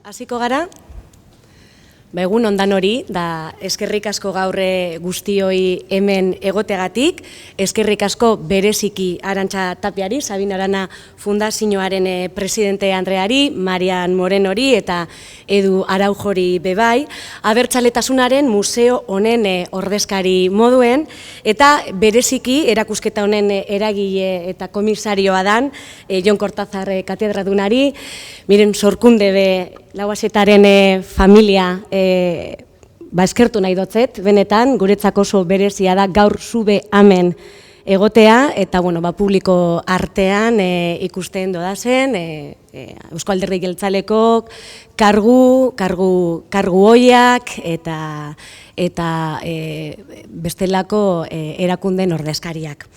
Hasiko gara? Egun ondan hori, da eskerrik asko gaur guztioi hemen egotegatik, eskerrik asko bereziki Arantxa Tapiari, Sabin Arana Fundazioaren presidente Andreari, Marian Morenori eta Edu Araujori bebai, abertzaletasunaren museo honen ordezkari moduen, eta bereziki erakusketa honen eragile eta komisarioa dan, Jon Kortazar katedradunari, miren sorkunde be Lauaxetaren familia eskertu nahi dotzet, benetan, guretzako oso berezia da gaur zube hemen egotea, eta publiko artean ikusten dodazen, Eusko Alderdi Jeltzaleko kargu hoiak eta bestelako erakunden ordezkariak.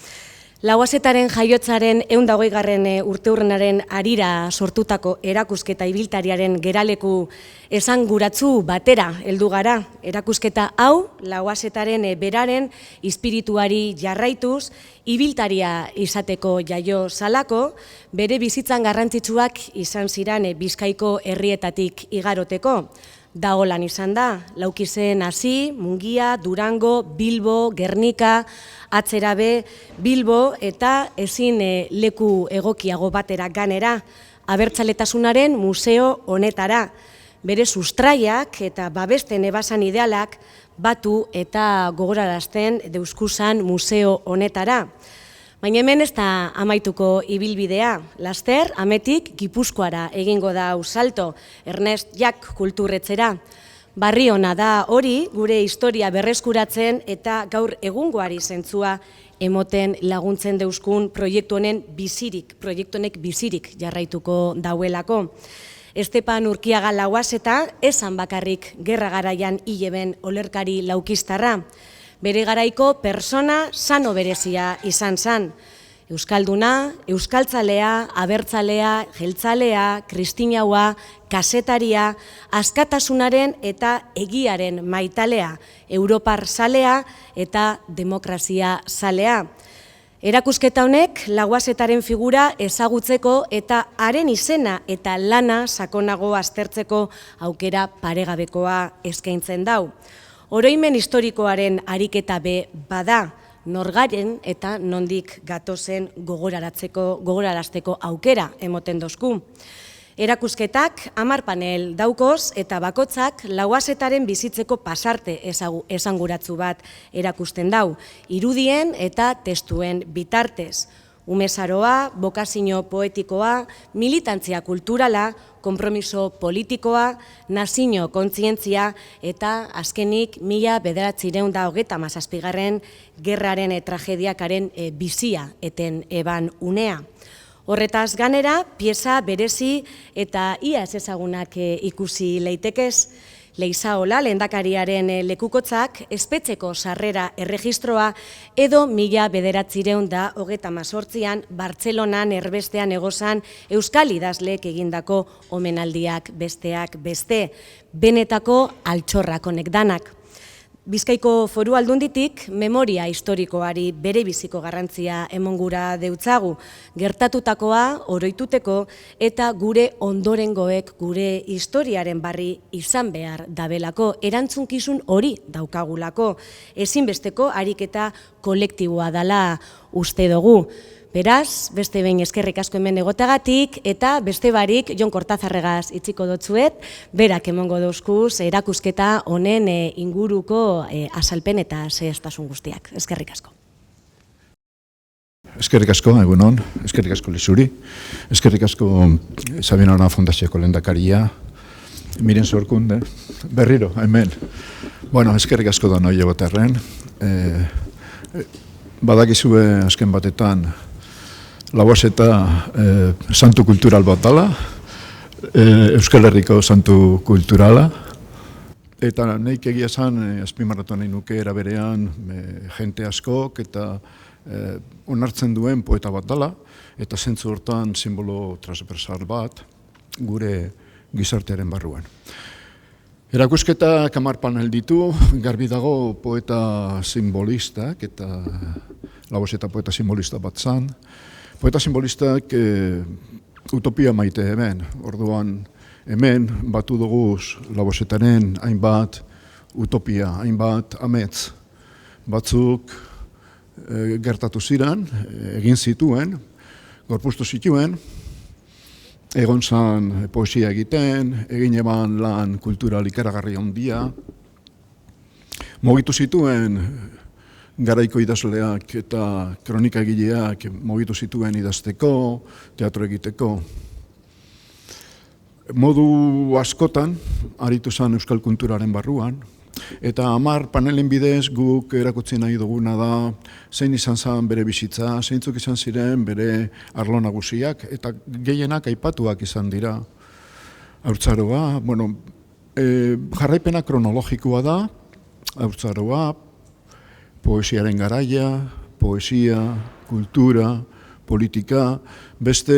Lauaxetaren jaiotzaren 120. urteurrenaren harira sortutako erakusketa ibiltariaren geraleku esanguratsu batera heldu gara. Erakusketa hau Lauaxetaren beraren espirituari jarraituz, ibiltaria izateko jaio zalako, bere bizitzan garrantzitsuak izan ziren Bizkaiko herrietatik igaroteko. Dagolan izan da, Laukizen hasi, Mungia, Durango, Bilbo, Gernika, Atzerabe, Bilbo eta ezin leku egokiago batera ganera, abertzaletasunaren museo honetara. Bere sustraiak eta babesten ebasan idealak batu eta gogorarazten deuskusan museo honetara. Baina hemen ez da amaituko ibilbidea. Laster, ametik Gipuzkoara egingo da salto, Ernest Jak kulturretzera. Barri ona da hori, gure historia berreskuratzen eta gaur egungoari zentzua emoten laguntzen deuskun proiektu honek bizirik jarraituko dauelako. Estepan Urkiaga Lauaxeta esan bakarrik gerra garaian hileben olerkari laukistarra. Bere garaiko persona sano berezia izan zan. Euskalduna, euskaltzalea, abertzalea, jeltzalea, kristinaua, kasetaria, askatasunaren eta egiaren maitalea, Europar zalea eta demokrazia zalea. Erakusketa honek Lauaxetaren figura ezagutzeko eta haren izena eta lana sakonago aztertzeko aukera paregabekoa eskaintzen dau. Oroimen historikoaren ariketa be bada, norgaren eta nondik gatozen gogorarazteko aukera emoten dozku. Erakusketak 10 panel daukoz eta bakotzak Lauaxetaren bizitzeko pasarte esanguratsu bat erakusten dau, irudien eta testuen bitartez. Umezaroa, bokazio poetikoa, militantzia kulturala, konpromiso politikoa, nazio kontzientzia eta azkenik 1937 gerraren tragediakaren bizia eten eban unea. Horretaz ganera, pieza berezi eta ia ez ezagunak ikusi leitekez, Leizaola lehendakariaren lekukotzak espetxeko sarrera erregistroa edo 1938an Bartzelonan erbestean egozan euskal idazleek egindako omenaldiak besteak beste, benetako altxorrak honek danak. Bizkaiko Foru Aldunditik memoria historikoari bere biziko garrantzia emongura deutzagu, gertatutakoa oroituteko eta gure ondorengoek gure historiaren barri izan behar dabelako, erantzunkizun hori daukagulako, ezinbesteko ariketa kolektiboa dela uste dugu. Beraz, beste behin eskerrik asko hemen egoteagatik eta beste barik Jon Kortazarregaz itziko dotzuet, berak emongo dauzkuz erakusketa honen inguruko azalpen eta zehaztasun guztiak. Eskerrik asko. Eskerrik asko, egunon, eskerrik asko Lizuri, eskerrik asko Sabin Arana Fundazioko lehendakaria, miren sorkunde, berriro, hemen. Eskerrik asko da noi egoterren. Badakizue azken batetan Lauaxeta santu kultural bat dela, Euskal Herriko santu kulturala, eta nahik egia esan azpimarratu nahi nuke eraberean jente askok eta onartzen duen poeta bat dela, eta zentzu hortan simbolo transversal bat gure gizartearen barruan. Erakusketak 10 panel ditu, garbi dago poeta simbolistak eta Lauaxeta poeta simbolista bat zan. Poeta simbolistak utopia maite hemen, orduan Hemen batu dugu Labosetaren hainbat utopia, hainbat amets batzuk gertatu ziren, egin zituen, gorpuztu zituen, egon zan poesia egiten, egin eban lan kultural ikaragarri handia, mugitu zituen garaiko idazleak eta kronika egileak mugitu zituen idazteko, teatro egiteko. Modu askotan, aritu zen euskal kulturaren barruan, eta 10 panelen bidez guk erakutsi nahi duguna da zein izan zen bere bizitza, zeintzuk izan ziren bere arlo nagusiak, eta gehienak aipatuak izan dira. Haurtzaroa, jarraipena kronologikoa da, haurtzaroa, poesiaren garaia, poesia, kultura, politika, beste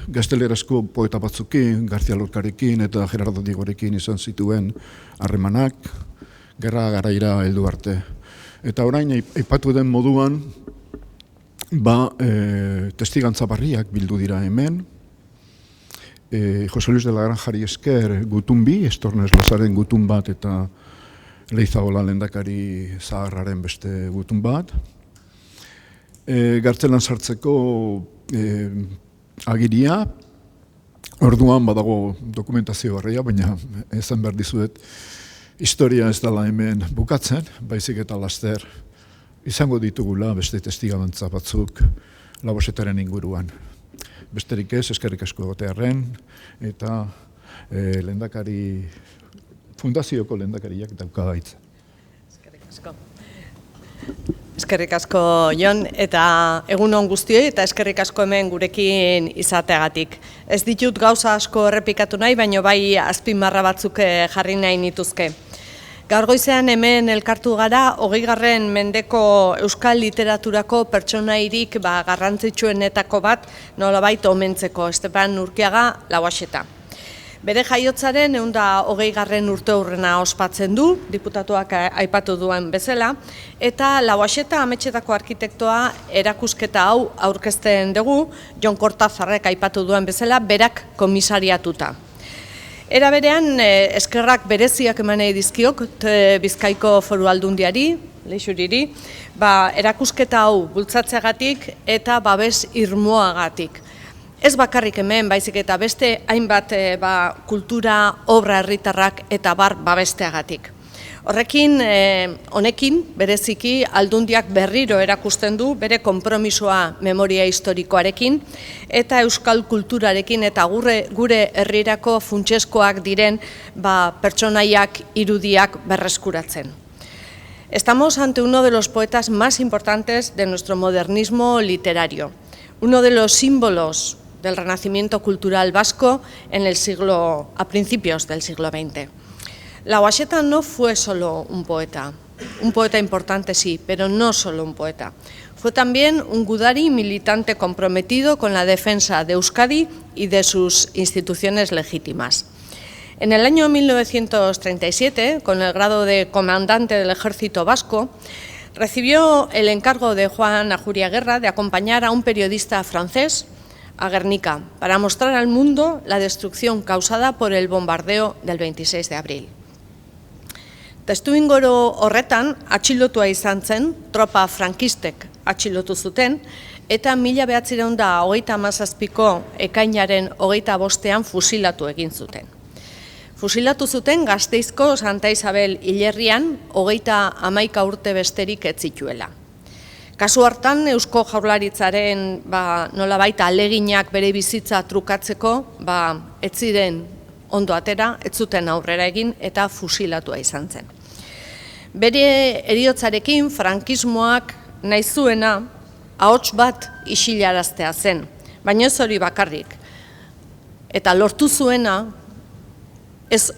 gaztelerazko poeta batzukin, García Lorcarekin eta Gerardo Diegorekin izan zituen harremanak, gerra garaira heldu arte. Eta orain, aipatu den moduan, testigantza barriak bildu dira hemen. Jose Luis de la Granjari esker gutun bi, Estornes Lazaren gutun bat eta Leizaola lehendakari zaharraren beste gutun bat. Gartzelan sartzeko agiria, orduan badago dokumentazio barria, baina esan behar dizuet, historia ez dela hemen bukatzen, baizik eta laster izango ditugula beste testigantza batzuk Labosetaren inguruan. Besterik ez, eskerrik asko egotearren, eta lehendakari, fundazioko lehendakariak dauka gaitza. Eskerrik asko. Eskerrik asko, Jon, eta egun on guztioi eta eskerrik asko hemen gurekin izateagatik. Ez ditut gauza asko errepikatu nahi, baina bai azpimarra batzuk jarri nahi nituzke. Gaur goizean hemen elkartu gara 20. mendeko euskal literaturako pertsonairik garrantzitsuenetako bat nolabait omentzeko, Esteban Urkiaga Lauaxeta. Bere jaiotzaren 120. urteurrena ospatzen du, diputatuak aipatu duen bezala, eta Lauaxeta ametxetako arkitektoa erakusketa hau aurkezten dugu, Jon Kortazarrek aipatu duen bezala, berak komisariatuta. Era berean, eskerrak bereziak eman nahi dizkiok Bizkaiko Foru Aldundiari, Leixuriri, erakusketa hau bultzatzeagatik eta babes irmoagatik. Ez bakarrik hemen, baizik eta beste hainbat kultura, obra herritarrak eta babesteagatik. Honekin, bereziki, Aldundiak berriro erakusten du bere konpromisoa memoria historikoarekin eta euskal kulturarekin eta gure herrirako funtseskoak diren pertsonaiak, irudiak berreskuratzen. Estamos ante uno de los poetas más importantes de nuestro modernismo literario, uno de los símbolos del renacimiento cultural vasco a principios del siglo XX. Lauaxeta no fue solo un poeta importante sí, pero no solo un poeta. Fue también un gudari militante comprometido con la defensa de Euskadi y de sus instituciones legítimas. En el año 1937, con el grado de comandante del ejército vasco, recibió el encargo de Juan Ajuriaguerra de acompañar a un periodista francés a Guernica para mostrar al mundo la destrucción causada por el bombardeo del 26 de abril. Testuinguru horretan atxilotua izan zen, tropa frankistek atxilotu zuten, eta 1937ko ekainaren 25ean fusilatu egin zuten. Fusilatu zuten Gasteizko Santa Isabel hilerrian 31 urte besterik ez zituela. Kasu hartan, Eusko Jaurlaritzaren nolabait ahaleginak bere bizitza trukatzeko ez ziren ondo atera, ez zuten aurrera egin eta fusilatua izan zen. Bere heriotzarekin frankismoak nahi zuena ahots bat isilaraztea zen, baina ez hori bakarrik. Eta lortu zuena ez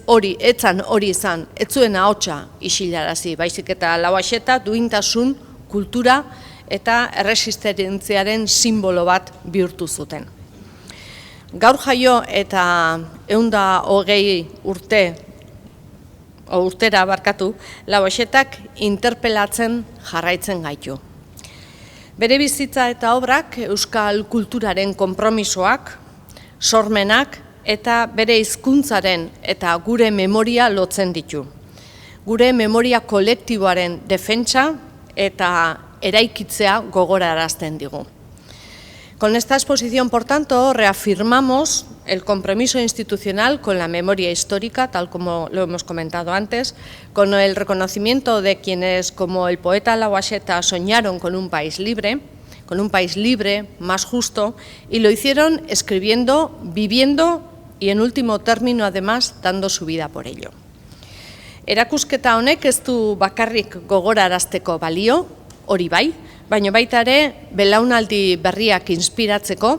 zuen ahotsa isilarazi, baizik eta Lauaxeta duintasun, kultura eta erresistentziaren simbolo bat bihurtu zuten. Gaur jaio eta 120 urtera Lauaxetak interpelatzen jarraitzen gaitu. Bere bizitza eta obrak euskal kulturaren konpromisoak, sormenak eta bere hizkuntzaren eta gure memoria lotzen ditu. Gure memoria kolektiboaren defentsa eta eraikitzea gogorarazten digu. Con esta exposición, por tanto, reafirmamos el compromiso institucional con la memoria histórica, tal como lo hemos comentado antes, con el reconocimiento de quienes, como el poeta Lauaxeta, soñaron con un país libre, más justo, y lo hicieron escribiendo, viviendo y, en último término, además, dando su vida por ello. Erakusketa honek ez du bakarrik gogorarazteko balio, hori bai, baina baita ere belaunaldi berriak inspiratzeko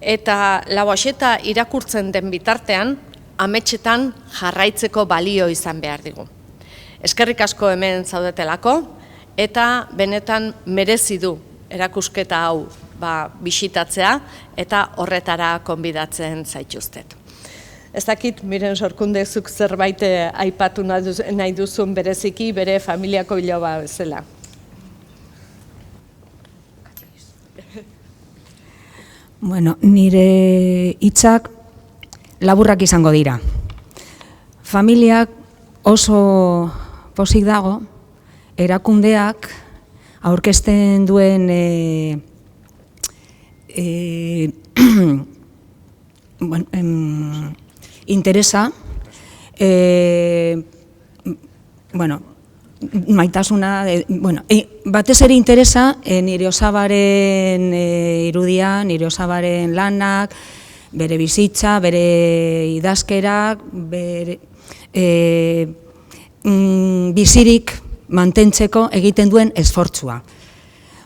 eta Lauaxeta irakurtzen den bitartean ametsetan jarraitzeko balio izan behar digu. Eskerrik asko hemen zaudetelako eta benetan merezi du erakusketa hau bisitatzea eta horretara konbidatzen zaituztet. Ez dakit, Miren Sorkunde, zuk zerbait aipatu nahi duzun bereziki bere familiako iloba bezala. Bueno, nire hitzak laburrak izango dira. Familiak oso pozik dago, erakundeak aurkezten duen interesa, maitasuna, batez ere interesa nire osabaren irudia, nire osabaren lanak, bere bizitza, bere idazkerak, bere bizirik mantentzeko egiten duen esfortzua.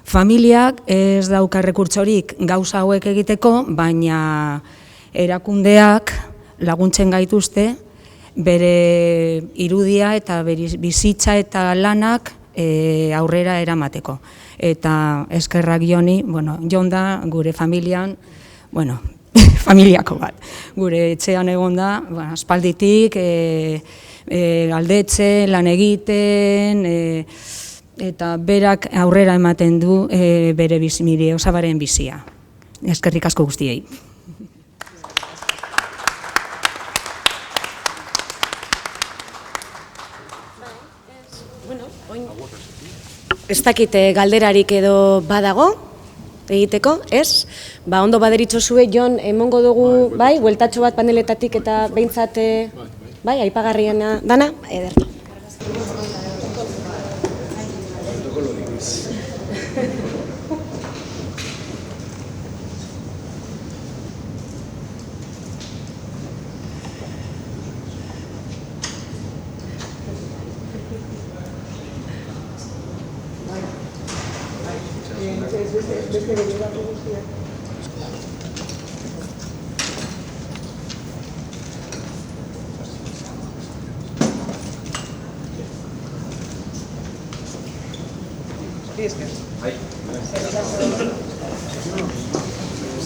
Familiak ez dauka errekurtsorik gauza hauek egiteko, baina erakundeak laguntzen gaituzte, bere irudia eta bere bizitza eta lanak aurrera eramateko. Eta eskerrak Joni, Jon da gure familian, familiako bat. Gure etxean egon da, aspalditik, galdetzen, lan egiten, eta berak aurrera ematen du bere nire osabaren bizia. Eskerrik asko guztiei. Ez dakite galderarik edo badago egiteko, ez? Ondo baderitzozue, Jon, emongo dugu, bueltatxo bat paneletatik eta behintzat, aipagarriena dana, ederto. Sí, es que...